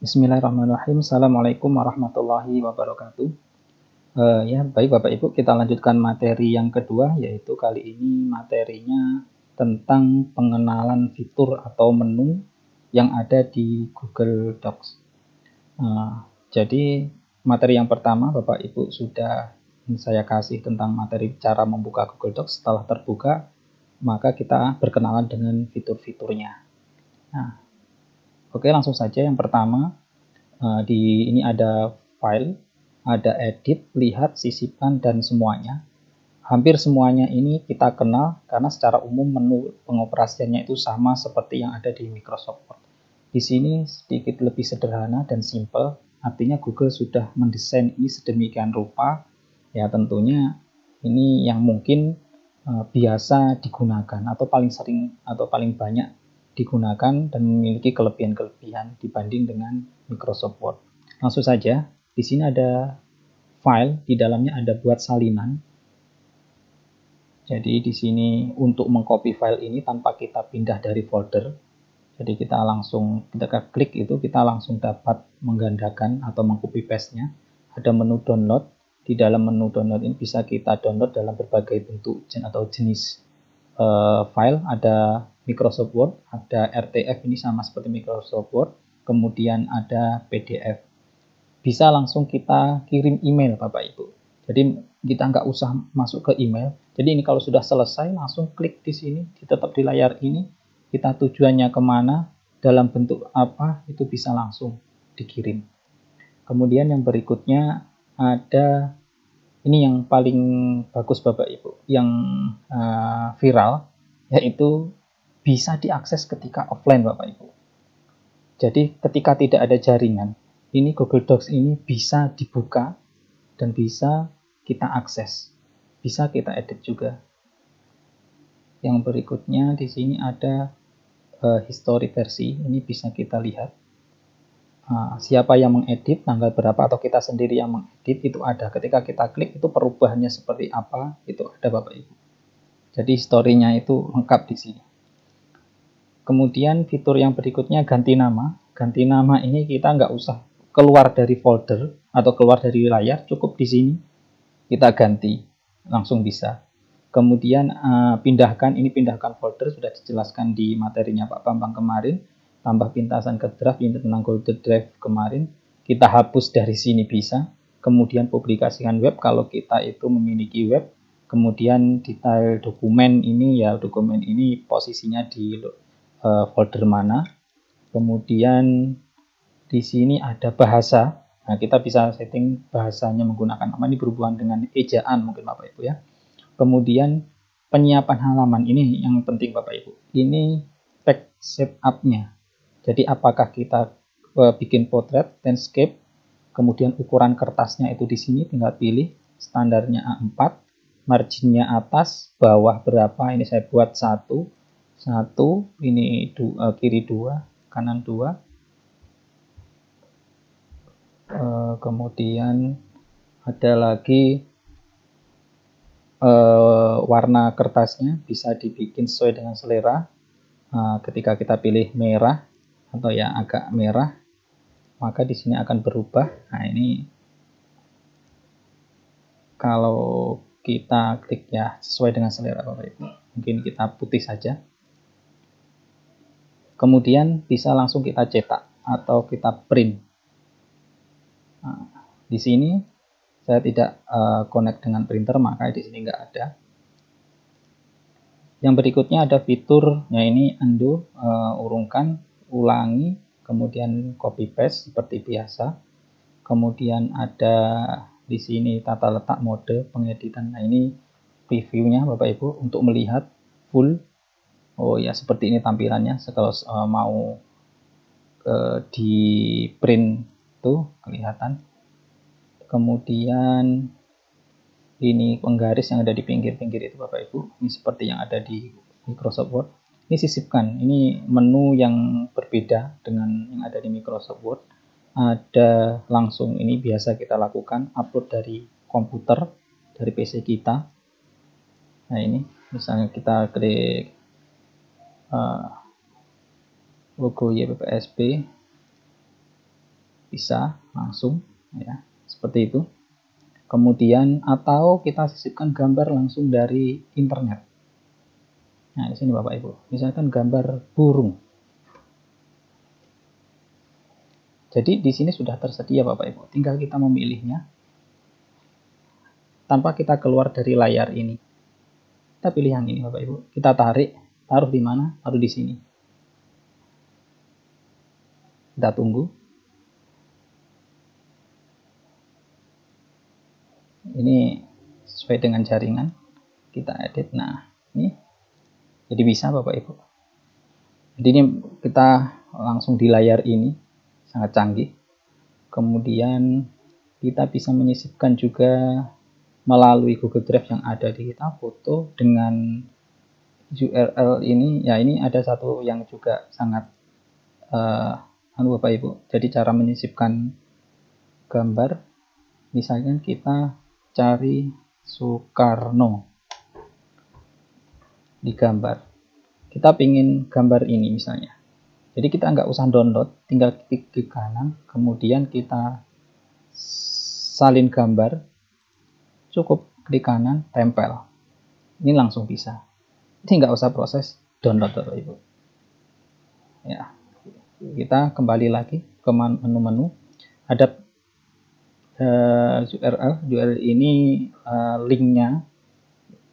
Bismillahirrahmanirrahim. Assalamualaikum warahmatullahi wabarakatuh. Ya, baik Bapak Ibu, kita lanjutkan materi yang kedua, yaitu kali ini materinya tentang pengenalan fitur atau menu yang ada di Google Docs. Jadi materi yang pertama Bapak Ibu sudah saya kasih tentang materi cara membuka Google Docs. Setelah terbuka, maka kita berkenalan dengan fitur-fiturnya. Nah, oke, langsung saja. Yang pertama, ini ada file, ada edit, lihat, sisipkan, dan semuanya. Hampir semuanya ini kita kenal karena secara umum menu pengoperasiannya itu sama seperti yang ada di Microsoft Word. Di sini sedikit lebih sederhana dan simple, artinya Google sudah mendesain ini sedemikian rupa. Ya tentunya ini yang mungkin biasa digunakan atau paling sering atau paling banyak digunakan dan memiliki kelebihan-kelebihan dibanding dengan Microsoft Word. Langsung saja, di sini ada file, di dalamnya ada buat salinan. Jadi di sini untuk mengcopy file ini tanpa kita pindah dari folder. Jadi kita klik itu kita langsung dapat menggandakan atau mengcopy paste-nya. Ada menu download. Di dalam menu download ini bisa kita download dalam berbagai bentuk atau jenis file. Ada Microsoft Word, ada RTF, ini sama seperti Microsoft Word, kemudian ada PDF. Bisa langsung kita kirim email Bapak Ibu. Jadi kita nggak usah masuk ke email. Jadi ini kalau sudah selesai langsung klik di sini, tetap di layar ini, kita tujuannya kemana, dalam bentuk apa, itu bisa langsung dikirim. Kemudian yang berikutnya ada, ini yang paling bagus Bapak Ibu, yang viral, yaitu bisa diakses ketika offline Bapak Ibu. Jadi ketika tidak ada jaringan, ini Google Docs ini bisa dibuka dan bisa kita akses, bisa kita edit juga. Yang berikutnya di sini ada history versi, ini bisa kita lihat siapa yang mengedit, tanggal berapa, atau kita sendiri yang mengedit, itu ada. Ketika kita klik itu perubahannya seperti apa, itu ada Bapak Ibu. Jadi historinya itu lengkap di sini. Kemudian fitur yang berikutnya ganti nama. Ganti nama ini kita nggak usah keluar dari folder atau keluar dari layar, cukup di sini kita ganti, langsung bisa. Kemudian pindahkan folder, sudah dijelaskan di materinya Pak Bambang kemarin. Tambah pintasan ke draft, ini tentang Google Drive kemarin. Kita hapus dari sini bisa. Kemudian publikasikan web kalau kita itu memiliki web. Kemudian detail dokumen ini posisinya di folder mana. Kemudian di sini ada bahasa. Nah, kita bisa setting bahasanya menggunakan apa, ini berhubungan dengan ejaan mungkin Bapak Ibu ya. Kemudian penyiapan halaman, ini yang penting Bapak Ibu. Ini text setup-nya. Jadi apakah kita bikin potret, landscape, kemudian ukuran kertasnya itu di sini tinggal pilih, standarnya A4, marginnya atas, bawah berapa, ini saya buat 1, ini kiri 2, kanan 2. Kemudian ada lagi warna kertasnya bisa dibikin sesuai dengan selera. Ketika kita pilih merah atau yang agak merah, maka di sini akan berubah. Nah, ini kalau kita klik ya sesuai dengan selera Bapak Ibu. Mungkin kita putih saja. Kemudian bisa langsung kita cetak atau kita print. Nah, di sini saya tidak connect dengan printer, maka di sini nggak ada. Yang berikutnya ada fiturnya, ini undo, urungkan, ulangi, kemudian copy paste seperti biasa. Kemudian ada di sini tata letak mode pengeditan. Nah, ini previewnya Bapak Ibu untuk melihat full. Oh ya, seperti ini tampilannya. Kalau mau di print tuh kelihatan. Kemudian ini penggaris yang ada di pinggir-pinggir itu Bapak Ibu, ini seperti yang ada di Microsoft Word. Ini sisipkan, ini menu yang berbeda dengan yang ada di Microsoft Word. Ada langsung, ini biasa kita lakukan upload dari komputer, dari PC kita. Nah, ini misalnya kita klik logo YPPSB, bisa langsung ya, seperti itu. Kemudian atau kita sisipkan gambar langsung dari internet. Nah, di sini Bapak Ibu, misalkan gambar burung. Jadi di sini sudah tersedia Bapak Ibu, tinggal kita memilihnya tanpa kita keluar dari layar ini. Kita pilih yang ini Bapak Ibu, kita tarik, taruh di mana? Taruh di sini. Kita tunggu. Ini sesuai dengan jaringan, kita edit. Nah, ini jadi bisa Bapak Ibu. Jadi ini kita langsung di layar ini, sangat canggih. Kemudian kita bisa menyisipkan juga melalui Google Drive yang ada di kita, foto dengan URL ini. Ya, ini ada satu yang juga sangat Bapak Ibu. Jadi cara menyisipkan gambar, misalnya kita cari Soekarno di gambar. Kita pingin gambar ini misalnya. Jadi kita nggak usah download, tinggal klik ke kanan, kemudian kita salin gambar, cukup klik kanan, tempel. Ini langsung bisa. Jadi nggak usah proses download Bapak Ibu. Ya, kita kembali lagi ke menu-menu. Ada URL ini linknya,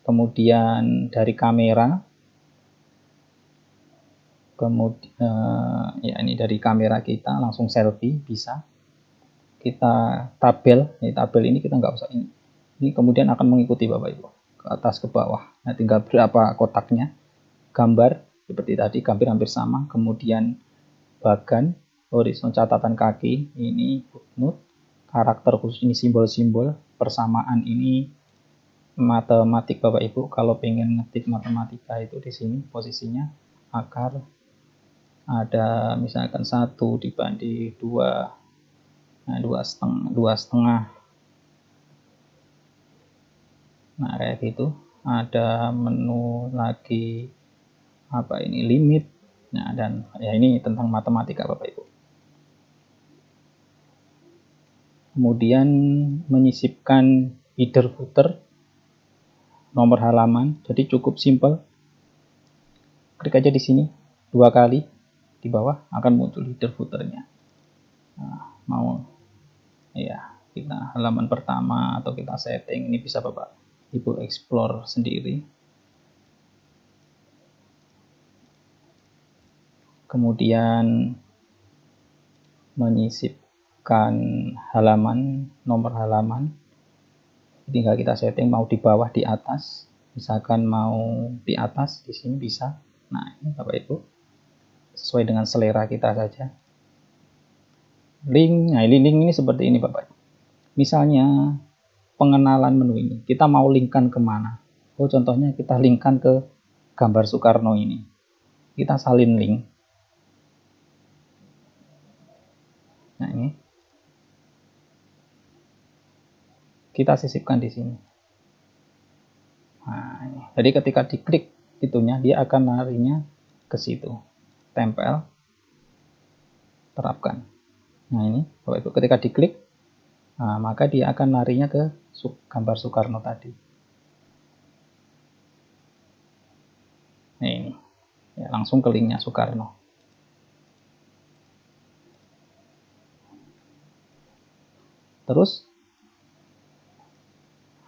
kemudian dari kamera, kemudian ya ini dari kamera kita langsung selfie bisa. Kita tabel, ini kita nggak usah ini kemudian akan mengikuti Bapak Ibu ke atas ke bawah. Nah, tinggal berapa kotaknya. Gambar seperti tadi, hampir sama. Kemudian bagan, horizon, catatan kaki, ini footnote, karakter khusus, ini simbol-simbol, persamaan ini matematik Bapak Ibu. Kalau pengen ngetik matematika itu di sini posisinya, akar ada misalkan 1 dibanding 2, nah 2,5. Nah, kayak gitu. Ada menu lagi apa ini, limit. Nah, dan ya ini tentang matematika Bapak Ibu. Kemudian menyisipkan header footer, nomor halaman. Jadi cukup simple. Klik aja di sini 2 kali, di bawah akan muncul header footernya. Nah, mau ya kita halaman pertama atau kita setting, ini bisa Bapak Ibu explore sendiri. Kemudian menyisipkan halaman, nomor halaman, tinggal kita setting mau di bawah, di atas. Misalkan mau di atas, di sini bisa. Nah, ini Bapak Ibu sesuai dengan selera kita saja. Link, nah link ini seperti ini Bapak Ibu. Misalnya pengenalan menu ini, kita mau linkkan kemana? Oh, contohnya kita linkkan ke gambar Soekarno ini. Kita salin link. Nah, ini kita sisipkan di sini. Nah, ini. Jadi ketika diklik itunya, dia akan larinya ke situ. Tempel, terapkan. Nah, ini Bapak Ibu ketika diklik, nah, maka dia akan larinya ke gambar Soekarno tadi. Nah, ini ya, langsung ke linknya Soekarno. Terus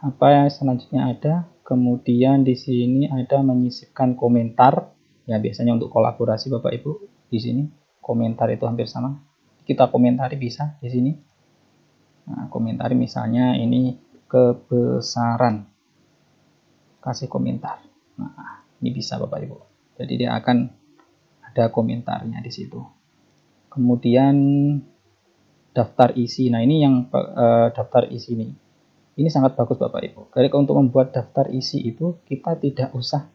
apa yang selanjutnya ada? Kemudian di sini ada menyisipkan komentar. Ya, biasanya untuk kolaborasi Bapak Ibu di sini komentar itu hampir sama. Kita komentari bisa di sini. Nah, komentari misalnya ini kebesaran. Kasih komentar. Nah, ini bisa Bapak Ibu. Jadi dia akan ada komentarnya di situ. Kemudian daftar isi. Nah, ini yang daftar isi ini. Ini sangat bagus Bapak Ibu. Jadi untuk membuat daftar isi itu kita tidak usah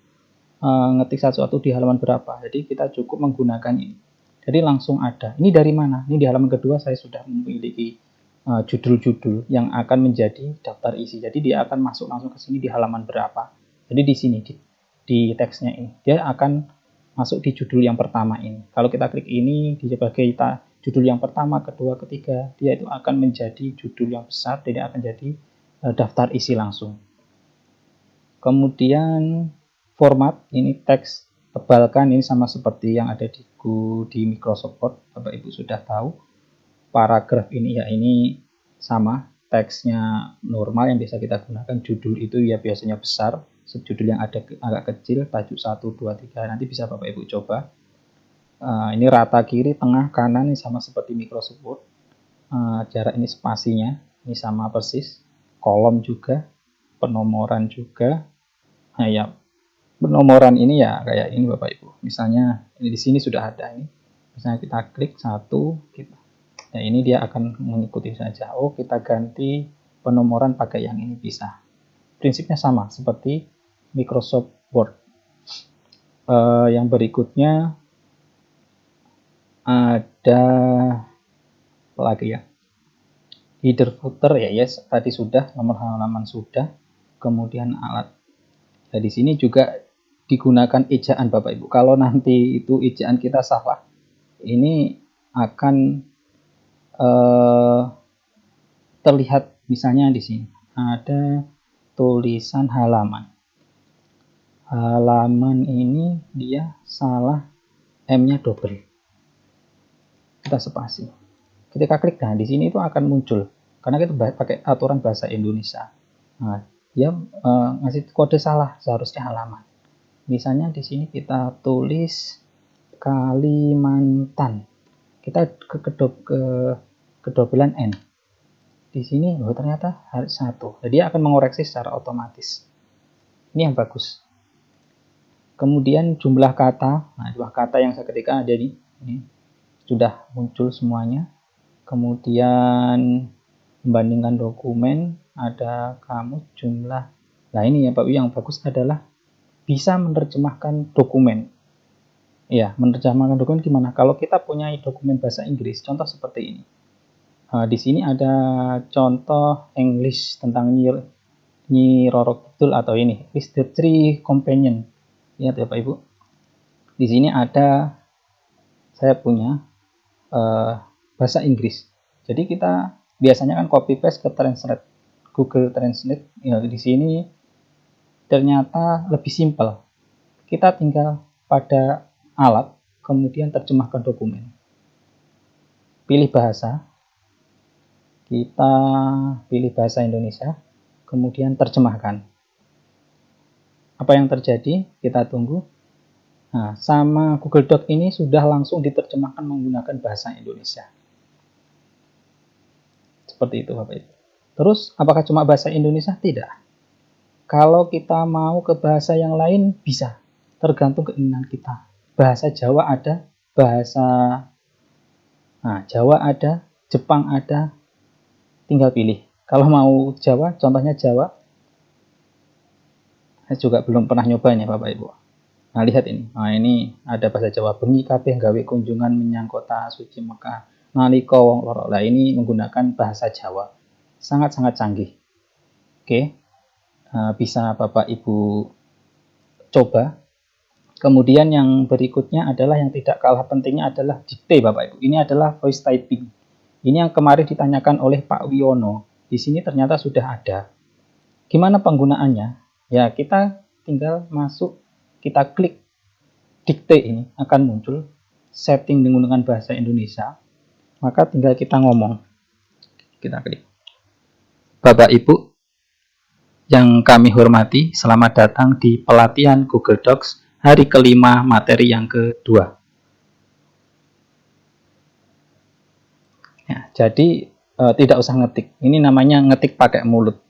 ngetik sesuatu di halaman berapa. Jadi kita cukup menggunakan ini. Jadi langsung ada. Ini dari mana? Ini di halaman kedua saya sudah memiliki judul-judul yang akan menjadi daftar isi. Jadi dia akan masuk langsung ke sini di halaman berapa. Jadi di sini di teksnya ini dia akan masuk di judul yang pertama ini. Kalau kita klik ini di sebagai judul yang pertama, kedua, ketiga, dia itu akan menjadi judul yang besar, tidak akan jadi daftar isi langsung. Kemudian format, ini teks tebalkan, ini sama seperti yang ada di Microsoft Word, Bapak Ibu sudah tahu. Paragraf ini ya ini sama, teksnya normal yang biasa kita gunakan. Judul itu ya biasanya besar, subjudul yang ada agak kecil, tajuk 1, 2, 3, nanti bisa Bapak Ibu coba. Ini rata kiri, tengah, kanan, ini sama seperti Microsoft Word. Jarak ini spasinya, ini sama persis. Kolom juga, penomoran juga. Nah ya, penomoran ini ya kayak ini Bapak Ibu. Misalnya ini di sini sudah ada ini. Misalnya kita klik 1, nah ini dia akan mengikuti saja. Oh, kita ganti penomoran pakai yang ini bisa. Prinsipnya sama seperti Microsoft Word. Yang berikutnya ada apa lagi ya? Header footer ya, yes, tadi sudah, nomor halaman sudah. Kemudian alat. Nah, di sini juga digunakan ejaan Bapak Ibu. Kalau nanti itu ejaan kita salah, ini akan terlihat misalnya di sini ada tulisan halaman. Halaman ini dia salah, M-nya double. Kita spasi. Ketika klik, nah di sini itu akan muncul karena kita pakai aturan bahasa Indonesia. Nah, dia ngasih kode salah, seharusnya halaman. Misalnya di sini kita tulis Kalimantan. Kita kedobelan N. Di sini ternyata harus 1. Jadi dia akan mengoreksi secara otomatis. Ini yang bagus. Kemudian jumlah kata. Nah, jumlah kata yang seketika ada ini sudah muncul semuanya. Kemudian membandingkan dokumen, ada kamus, jumlah. Nah, ini ya Pak, yang bagus adalah bisa menerjemahkan dokumen. Ya, menerjemahkan dokumen gimana? Kalau kita punya dokumen bahasa Inggris, contoh seperti ini. Di sini ada contoh English tentang Nyi Roro Kidul atau ini, list the three companion. Lihat ya Pak Ibu. Di sini ada saya punya bahasa Inggris. Jadi kita biasanya kan copy paste ke Translate, Google Translate. Ya, di sini ternyata lebih simpel. Kita tinggal pada alat, kemudian terjemahkan dokumen. Pilih bahasa, kita pilih bahasa Indonesia, kemudian terjemahkan. Apa yang terjadi? Kita tunggu. Nah, sama Google Doc ini sudah langsung diterjemahkan menggunakan bahasa Indonesia. Seperti itu Bapak Ibu. Terus, apakah cuma bahasa Indonesia? Tidak. Kalau kita mau ke bahasa yang lain, bisa. Tergantung keinginan kita. Bahasa Jawa ada, bahasa Jawa ada, Jepang ada, tinggal pilih. Kalau mau Jawa, contohnya Jawa, saya juga belum pernah nyoba ini Bapak Ibu. Nah, lihat ini. Nah, ini ada bahasa Jawa. Bengi kabeh gawe kunjungan menyang kota suci Mekah. Nalika wong loro. Nah, ini menggunakan bahasa Jawa. Sangat-sangat canggih. Oke. Bisa Bapak Ibu coba. Kemudian yang berikutnya adalah yang tidak kalah pentingnya adalah dikte Bapak Ibu. Ini adalah voice typing. Ini yang kemarin ditanyakan oleh Pak Wiono. Di sini ternyata sudah ada. Gimana penggunaannya? Ya, kita tinggal masuk, kita klik dikte ini akan muncul setting menggunakan bahasa Indonesia. Maka tinggal kita ngomong. Kita klik. Bapak Ibu yang kami hormati, selamat datang di pelatihan Google Docs hari kelima materi yang kedua. Ya, jadi tidak usah ngetik. Ini namanya ngetik pakai mulut.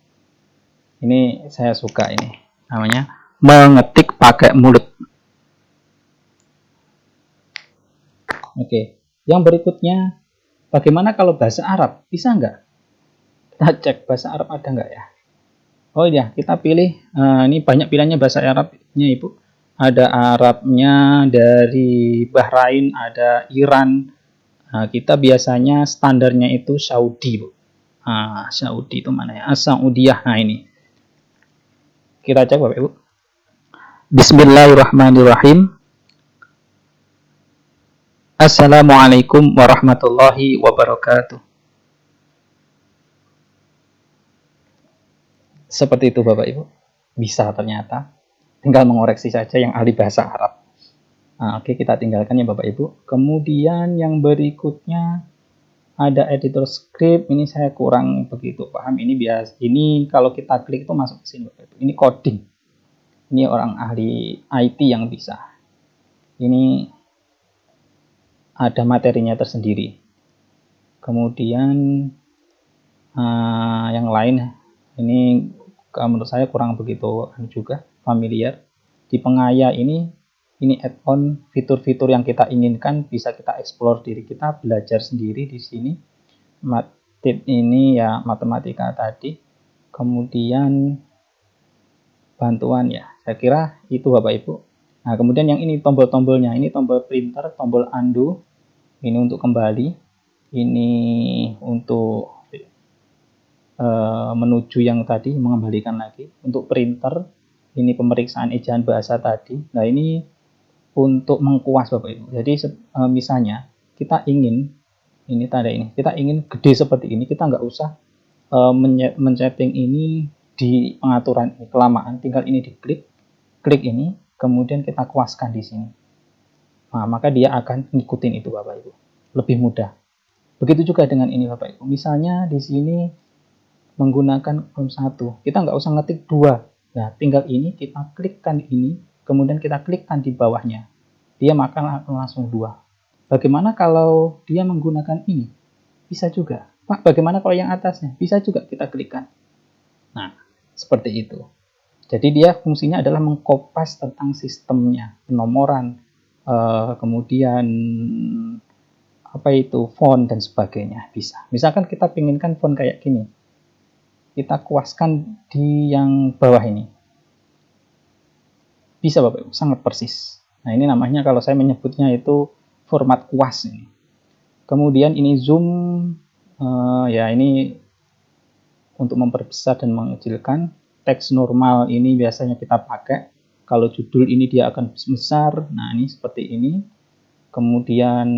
Ini saya suka ini. Namanya mengetik pakai mulut. Oke. Yang berikutnya, bagaimana kalau bahasa Arab? Bisa nggak? Kita cek bahasa Arab ada nggak ya? Oh iya, kita pilih. Ini banyak pilihannya bahasa Arabnya Ibu. Ada Arabnya dari Bahrain, ada Iran. Kita biasanya standarnya itu Saudi, Bu. Saudi itu mana ya? Saudiyah. Nah, ini. Kita cek Bapak Ibu. Bismillahirrahmanirrahim. Assalamualaikum warahmatullahi wabarakatuh. Seperti itu Bapak Ibu. Bisa ternyata. Tinggal mengoreksi saja yang ahli bahasa Arab. Nah, oke, kita tinggalkan ya Bapak Ibu. Kemudian yang berikutnya ada editor script. Ini saya kurang begitu paham. Ini kalau kita klik itu masuk ke sini Bapak Ibu. Ini coding. Ini orang ahli IT yang bisa. Ini ada materinya tersendiri. Kemudian yang lain ini menurut saya kurang begitu juga familiar. Di pengaya ini add-on fitur-fitur yang kita inginkan, bisa kita explore diri kita, belajar sendiri di sini. Tip ini ya matematika tadi. Kemudian bantuan ya, saya kira itu Bapak Ibu. Nah, kemudian yang ini tombol-tombolnya, ini tombol printer, tombol undo, ini untuk kembali, ini untuk menuju yang tadi, mengembalikan lagi. Untuk printer, ini pemeriksaan ejaan bahasa tadi. Nah, ini untuk mengkuas Bapak Ibu. Jadi misalnya kita ingin, ini tanda ini, kita ingin gede seperti ini, kita nggak usah men-setting ini di pengaturan ini, kelamaan, tinggal ini diklik, klik ini, kemudian kita kuaskan di sini. Nah, maka dia akan ngikutin itu Bapak Ibu. Lebih mudah. Begitu juga dengan ini Bapak Ibu. Misalnya di sini menggunakan column 1, kita nggak usah ngetik 2. Nah, tinggal ini kita klikkan ini, kemudian kita klikkan di bawahnya. Dia akan langsung 2. Bagaimana kalau dia menggunakan ini? Bisa juga. Pak, bagaimana kalau yang atasnya? Bisa juga kita klikkan. Nah, seperti itu. Jadi dia fungsinya adalah mengkopas tentang sistemnya, penomoran, kemudian apa itu font dan sebagainya, bisa. Misalkan kita pinginkan font kayak gini, kita kuaskan di yang bawah ini. Bisa Bapak Ibu, sangat persis. Nah, ini namanya kalau saya menyebutnya itu format kuas ini. Kemudian ini zoom, ya ini untuk memperbesar dan mengecilkan. Teks normal ini biasanya kita pakai. Kalau judul ini dia akan besar. Nah, ini seperti ini. Kemudian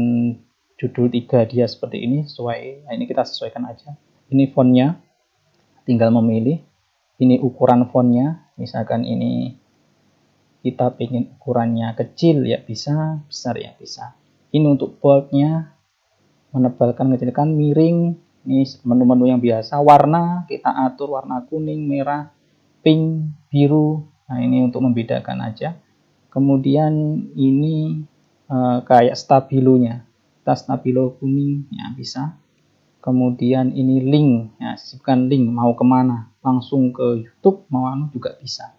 judul 3 dia seperti ini, sesuai. Nah, ini kita sesuaikan aja. Ini fontnya, tinggal memilih. Ini ukuran fontnya, misalkan ini kita ingin ukurannya kecil ya bisa, besar ya bisa. Ini untuk boldnya, menebalkan, mengecilkan, miring. Ini menu-menu yang biasa. Warna kita atur warna kuning, merah, pink, biru. Nah, ini untuk membedakan aja. Kemudian ini kayak stabilonya. Kita stabilo kuning ya bisa. Kemudian ini link, ya sisipkan link mau kemana, langsung ke YouTube mau juga bisa.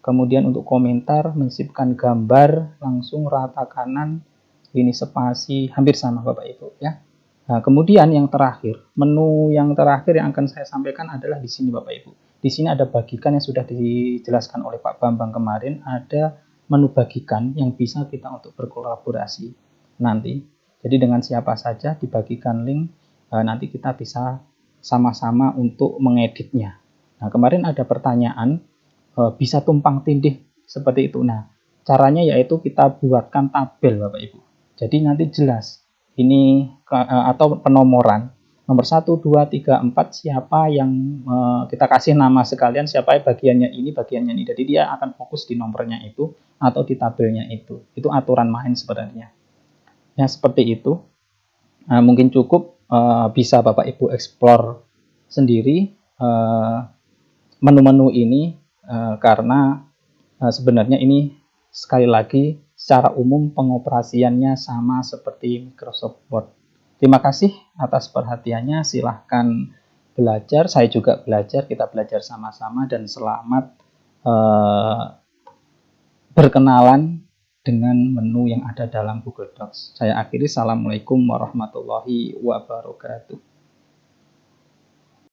Kemudian untuk komentar, mensipkan gambar langsung rata kanan, ini spasi, hampir sama Bapak Ibu ya. Nah, kemudian yang terakhir, menu yang terakhir yang akan saya sampaikan adalah di sini Bapak Ibu. Di sini ada bagikan yang sudah dijelaskan oleh Pak Bambang kemarin, ada menu bagikan yang bisa kita untuk berkolaborasi nanti. Jadi dengan siapa saja dibagikan link, nanti kita bisa sama-sama untuk mengeditnya. Nah, kemarin ada pertanyaan, bisa tumpang tindih seperti itu. Nah, caranya yaitu kita buatkan tabel Bapak Ibu. Jadi nanti jelas ini atau penomoran nomor 1, 2, 3, 4 siapa yang kita kasih nama sekalian, siapa bagiannya ini. Jadi dia akan fokus di nomornya itu atau di tabelnya itu. Itu aturan main sebenarnya. Ya seperti itu. Nah, mungkin cukup, bisa Bapak Ibu explore sendiri menu-menu ini, karena sebenarnya ini sekali lagi secara umum pengoperasiannya sama seperti Microsoft Word. Terima kasih atas perhatiannya, silahkan belajar, saya juga belajar, kita belajar sama-sama, dan selamat berkenalan dengan menu yang ada dalam Google Docs. Saya akhiri, Assalamualaikum warahmatullahi wabarakatuh.